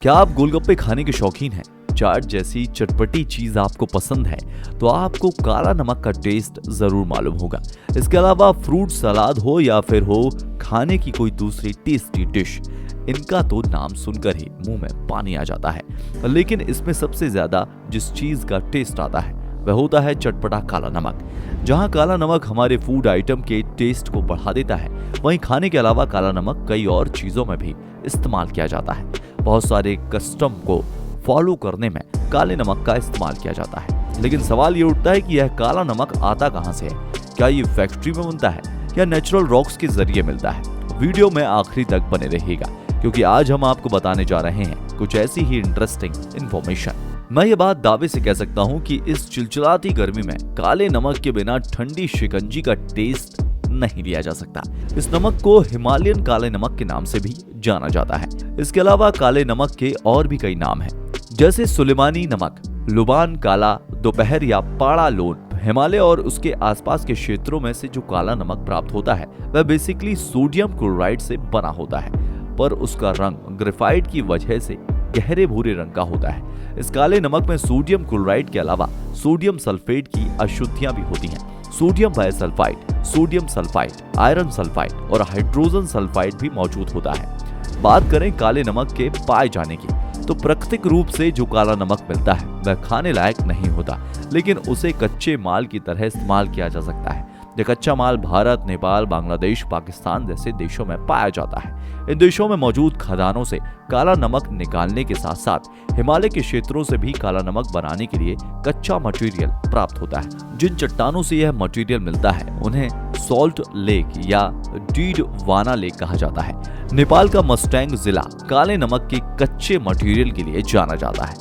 क्या आप गोलगप्पे खाने के शौकीन हैं? चाट जैसी चटपटी चीज आपको पसंद है तो आपको काला नमक का टेस्ट जरूर मालूम होगा। इसके अलावा फ्रूट सलाद हो या फिर हो खाने की कोई दूसरी टेस्टी डिश, इनका तो नाम सुनकर ही मुंह में पानी आ जाता है। लेकिन इसमें सबसे ज्यादा जिस चीज का टेस्ट आता है वह होता है चटपटा काला नमक। जहां काला नमक हमारे फूड आइटम के टेस्ट को बढ़ा देता है, वहीं खाने के अलावा काला नमक कई और चीजों में भी इस्तेमाल किया जाता है। बहुत सारे कस्टम को फॉलो करने में काले नमक का इस्तेमाल किया जाता है। लेकिन सवाल ये उठता है कि यह काला नमक आता कहां से है? क्या ये फैक्ट्री में बनता है या नेचुरल रॉक्स के जरिए मिलता है? वीडियो में आखिरी तक बने रहिएगा, क्योंकि आज हम आपको बताने जा रहे हैं कुछ ऐसी ही इंटरेस्टिंग इंफॉर्मेशन। मैं ये बात दावे से कह सकता हूँ कि इस चिलचिलाती गर्मी में काले नमक के बिना ठंडी शिकंजी का टेस्ट नहीं लिया जा सकता। इस नमक को हिमालयन काले नमक के नाम से भी जाना जाता है। इसके अलावा काले नमक के और भी कई नाम हैं, जैसे सुलेमानी नमक, लुबान काला, दोपहर या पाड़ा लोन। हिमालय और उसके आसपास के क्षेत्रों में से जो काला नमक प्राप्त होता है वह बेसिकली सोडियम क्लोराइड से बना होता है, पर उसका रंग ग्रेफाइट की वजह से गहरे भूरे रंग का होता है। इस काले नमक में सोडियम क्लोराइड के अलावा सोडियम सल्फेट की अशुद्धियां भी होती हैं। Sodium bisulphide, sodium sulphide, iron sulphide और हाइड्रोजन सल्फाइड भी मौजूद होता है। बात करें काले नमक के पाए जाने की, तो प्राकृतिक रूप से जो काला नमक मिलता है वह खाने लायक नहीं होता, लेकिन उसे कच्चे माल की तरह इस्तेमाल किया जा सकता है। यह कच्चा माल भारत, नेपाल, बांग्लादेश, पाकिस्तान जैसे देशों में पाया जाता है। इन देशों में मौजूद खदानों से काला नमक निकालने के साथ साथ हिमालय के क्षेत्रों से भी काला नमक बनाने के लिए कच्चा मटेरियल प्राप्त होता है। जिन चट्टानों से यह मटेरियल मिलता है उन्हें सॉल्ट लेक या डीडवाना लेक कहा जाता है। नेपाल का मस्टैंग जिला काले नमक के कच्चे मटेरियल के लिए जाना जाता है।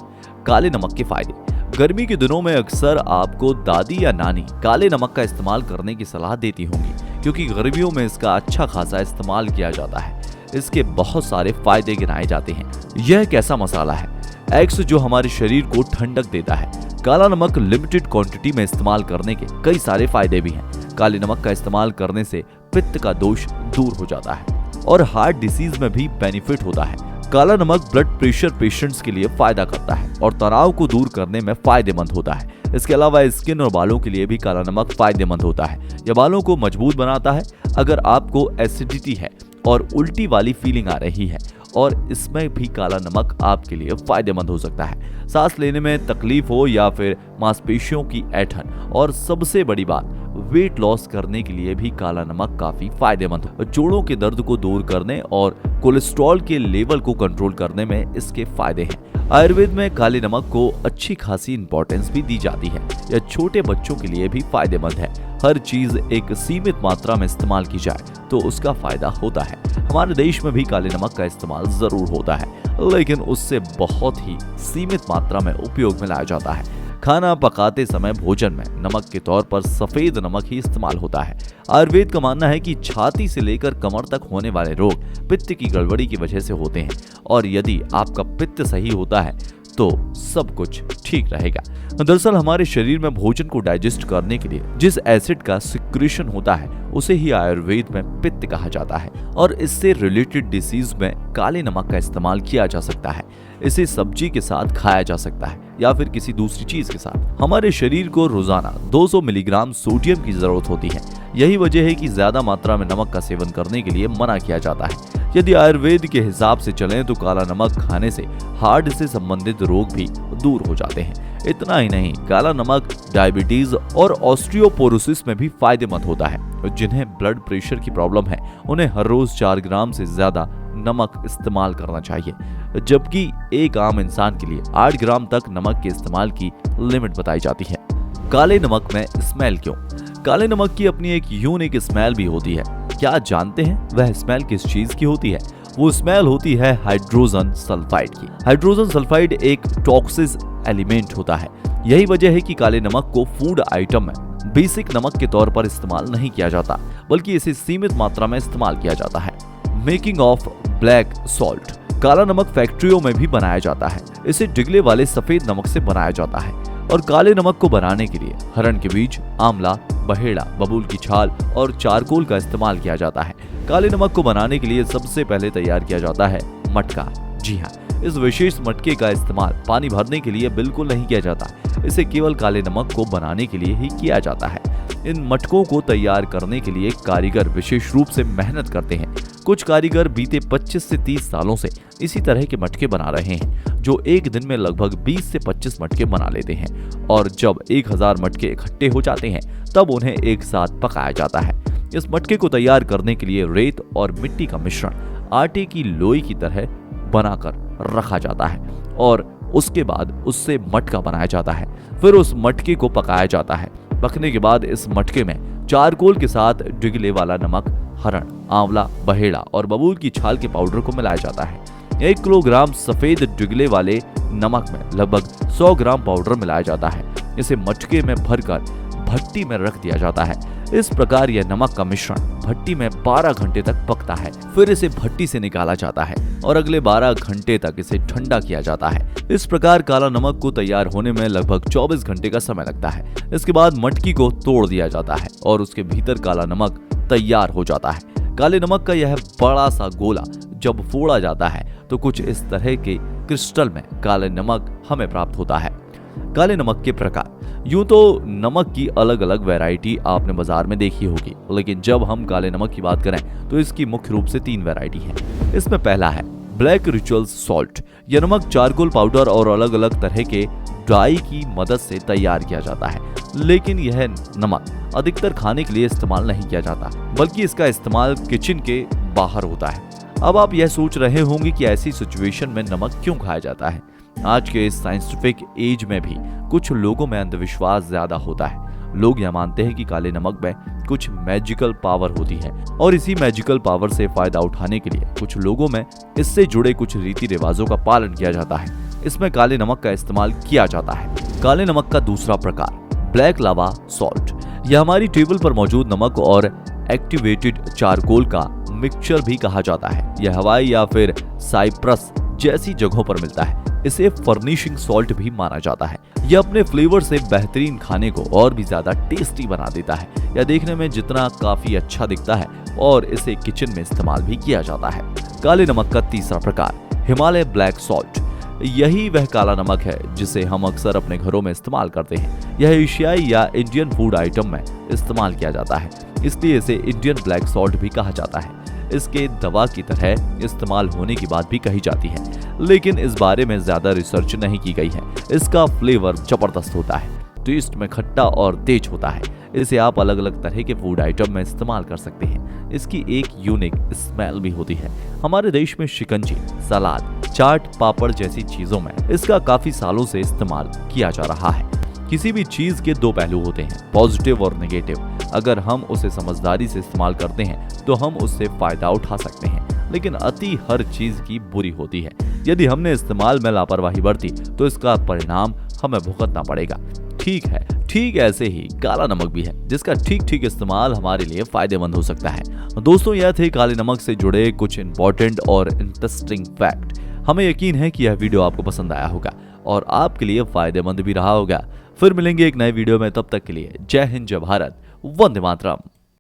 काले नमक के फायदे। गर्मी के दिनों में अक्सर आपको दादी या नानी काले नमक का इस्तेमाल करने की सलाह देती होंगी, क्योंकि गर्मियों में इसका अच्छा खासा इस्तेमाल किया जाता है। इसके बहुत सारे फायदे गिनाए जाते हैं। यह एक ऐसा मसाला है एक्स जो हमारे शरीर को ठंडक देता है। काला नमक लिमिटेड क्वांटिटी में इस्तेमाल करने के कई सारे फायदे भी हैं। काले नमक का इस्तेमाल करने से पित्त का दोष दूर हो जाता है और हार्ट डिसीज में भी बेनिफिट होता है। काला नमक ब्लड प्रेशर पेशेंट्स के लिए फायदा करता है और तनाव को दूर करने में फायदेमंद होता है। इसके अलावा स्किन और बालों के लिए भी काला नमक फायदेमंद होता है। यह बालों को मजबूत बनाता है। अगर आपको एसिडिटी है और उल्टी वाली फीलिंग आ रही है, और इसमें भी काला नमक आपके लिए फायदेमंद हो सकता है। सांस लेने में तकलीफ हो या फिर मांसपेशियों की ऐंठन, और सबसे बड़ी बात वेट लॉस करने के लिए भी काला नमक काफी फायदेमंद है। जोड़ों के दर्द को दूर करने और कोलेस्ट्रॉल के लेवल को कंट्रोल करने में इसके फायदे हैं। आयुर्वेद में काले नमक को अच्छी खासी इंपॉर्टेंस भी दी जाती है। यह छोटे बच्चों के लिए भी फायदेमंद है। हर चीज एक सीमित मात्रा में इस्तेमाल की जाए तो उसका फायदा होता है। हमारे देश में भी काले नमक का इस्तेमाल जरूर होता है, लेकिन उससे बहुत ही सीमित मात्रा में उपयोग में लाया जाता है। खाना पकाते समय भोजन में नमक के तौर पर सफेद नमक ही इस्तेमाल होता है। आयुर्वेद का मानना है कि छाती से लेकर कमर तक होने वाले रोग पित्त की गड़बड़ी की वजह से होते हैं, और यदि आपका पित्त सही होता है तो सब कुछ ठीक रहेगा। दरअसल हमारे शरीर में भोजन को डाइजेस्ट करने के लिए जिस एसिड का सिक्रेशन होता है उसे ही आयुर्वेद में पित्त कहा जाता है, और इससे रिलेटेड डिसीज में काले नमक का इस्तेमाल किया जा सकता है। इसे सब्जी के साथ खाया जा सकता है या फिर किसी दूसरी चीज के साथ। हमारे शरीर को रोजाना 200 मिलीग्राम सोडियम की जरूरत होती है। यही वजह है कि ज्यादा मात्रा में नमक का सेवन करने के लिए मना किया जाता है। यदि आयुर्वेद के हिसाब से चलें तो काला नमक खाने से हार्ट से संबंधित रोग भी दूर हो जाते हैं। इतना ही नहीं, काला नमक डायबिटीज और ऑस्टियोपोरोसिस में भी फायदेमंद होता है। जिन्हें ब्लड प्रेशर की प्रॉब्लम है उन्हें हर रोज 4 ग्राम से ज्यादा नमक इस्तेमाल करना चाहिए, जबकि एक आम इंसान के लिए 8 ग्राम तक नमक के इस्तेमाल की लिमिट बताई जाती है। काले नमक में स्मेल क्यों? काले नमक की अपनी एक यूनिक स्मेल भी होती है। क्या जानते हैं वह स्मेल किस चीज की होती है? वो स्मेल होती है हाइड्रोजन सल्फाइड की। हाइड्रोजन सल्फाइड एक टॉक्सिक एलिमेंट होता है। यही वजह है कि काले नमक को फूड आइटम में बेसिक नमक के तौर पर इस्तेमाल नहीं किया जाता, बल्कि इसे सीमित मात्रा में इस्तेमाल किया जाता है। Making of black salt. काला नमक फैक्ट्रियों में भी बनाया जाता है। इसे डिगले वाले सफेद नमक से बनाया जाता है, और काले नमक को बनाने के लिए हरण के बीज, आंवला, बहेड़ा, बबूल की छाल और चारकोल का इस्तेमाल किया जाता है। काले नमक को बनाने के लिए सबसे पहले तैयार किया जाता है मटका। जी हाँ, इस विशेष मटके का इस्तेमाल पानी भरने के लिए बिल्कुल नहीं किया जाता। इसे केवल काले नमक को बनाने के लिए ही किया जाता है। इन मटकों को तैयार करने के लिए कारीगर विशेष रूप से मेहनत करते हैं। कुछ कारीगर बीते 25 से 30 सालों से इसी तरह के मटके बना रहे हैं, जो एक दिन में लगभग 20 से 25 मटके बना लेते हैं और जब 1000 मटके इकट्ठे हो जाते हैं तब उन्हें एक साथ पकाया जाता है। इस मटके को तैयार करने के लिए रेत और मिट्टी का मिश्रण आटे की लोई की तरह बनाकर रखा जाता है और उसके बाद उससे मटका बनाया जाता है। फिर उस मटके को पकाया जाता है। पकने के बाद इस मटके में चारकोल के साथ डिगले वाला नमक, हरण, आंवला, बहेड़ा और बबूल की छाल के पाउडर को मिलाया जाता है। 1 किलोग्राम सफेद डिगले वाले नमक में लगभग 100 ग्राम पाउडर मिलाया जाता है। इसे मटके में भरकर भट्टी में रख दिया जाता है। इस प्रकार यह नमक का मिश्रण भट्टी में 12 घंटे तक पकता है। फिर इसे भट्टी से निकाला जाता है और अगले 12 घंटे तक इसे ठंडा किया जाता है। इस प्रकार काला नमक को तैयार होने में लगभग 24 घंटे का समय लगता है। इसके बाद मटकी को तोड़ दिया जाता है और उसके भीतर काला नमक तैयार हो जाता है। काले नमक का यह बड़ा सा गोला जब फोड़ा जाता है तो कुछ इस तरह के क्रिस्टल में काले नमक हमें प्राप्त होता है। काले नमक के प्रकार। यूं तो नमक की अलग अलग वैरायटी आपने बाजार में देखी होगी, लेकिन जब हम काले नमक की बात करें तो इसकी मुख्य रूप से 3 वैरायटी है। इसमें पहला है ब्लैक रिचुअल सॉल्ट। यह नमक चारकोल पाउडर और अलग अलग तरह के डाई की मदद से तैयार किया जाता है, लेकिन यह नमक अधिकतर खाने के लिए इस्तेमाल नहीं किया जाता, बल्कि इसका इस्तेमाल किचन के बाहर होता है। अब आप यह सोच रहे होंगे कि ऐसी सिचुएशन में नमक क्यों खाया जाता है। आज के इस साइंटिफिक एज में भी कुछ लोगों में अंधविश्वास ज्यादा होता है। लोग यह मानते हैं कि काले नमक में कुछ मैजिकल पावर होती है और इसी मैजिकल पावर से फायदा उठाने के लिए कुछ लोगों में इससे जुड़े कुछ रीति रिवाजों का पालन किया जाता है। इसमें काले नमक का इस्तेमाल किया जाता है। काले नमक का दूसरा प्रकार ब्लैक लावा सॉल्ट। यह हमारी टेबल पर मौजूद नमक और एक्टिवेटेड चारकोल का मिक्सचर भी कहा जाता है। यह हवाई या फिर साइप्रस जैसी जगहों पर मिलता है। इसे फर्निशिंग सॉल्ट भी माना जाता है। यह अपने फ्लेवर से बेहतरीन खाने को और भी ज्यादा टेस्टी बना देता है। यह देखने में जितना काफी अच्छा दिखता है और इसे किचन में इस्तेमाल भी किया जाता है। काले नमक का तीसरा प्रकार हिमालय ब्लैक सॉल्ट। यही वह काला नमक है जिसे हम अक्सर अपने घरों में इस्तेमाल करते हैं। यह एशियाई या इंडियन फूड आइटम में इस्तेमाल किया जाता है, इसलिए इसे इंडियन ब्लैक सॉल्ट भी कहा जाता है। इसके दवा की तरह इस्तेमाल होने की बात भी कही जाती है, लेकिन इस बारे में ज्यादा रिसर्च नहीं की गई है। इसका फ्लेवर जबरदस्त होता है, टेस्ट में खट्टा और तेज होता है। इसे आप अलग अलग तरह के फूड आइटम में इस्तेमाल कर सकते हैं। इसकी एक यूनिक स्मेल भी होती है। हमारे देश में शिकंजी, सलाद, चाट, पापड़ जैसी चीजों में इसका काफी सालों से इस्तेमाल किया जा रहा है। किसी भी चीज के 2 पहलू होते हैं, पॉजिटिव और नेगेटिव। अगर हम उसे समझदारी से इस्तेमाल करते हैं तो हम उससे फायदा उठा सकते हैं, लेकिन अति हर चीज की बुरी होती है। यदि हमने इस्तेमाल में लापरवाही बरती तो इसका परिणाम हमें भुगतना पड़ेगा। ठीक है, ठीक ऐसे ही काला नमक भी है, जिसका ठीक ठीक इस्तेमाल हमारे लिए फायदेमंद हो सकता है। दोस्तों, यह थे काले नमक से जुड़े कुछ इंपॉर्टेंट और इंटरेस्टिंग फैक्ट। हमें यकीन है कि यह वीडियो आपको पसंद आया होगा और आपके लिए फायदेमंद भी रहा होगा। फिर मिलेंगे एक नए वीडियो में, तब तक के लिए जय हिंद, जय भारत, वंदे मातरम।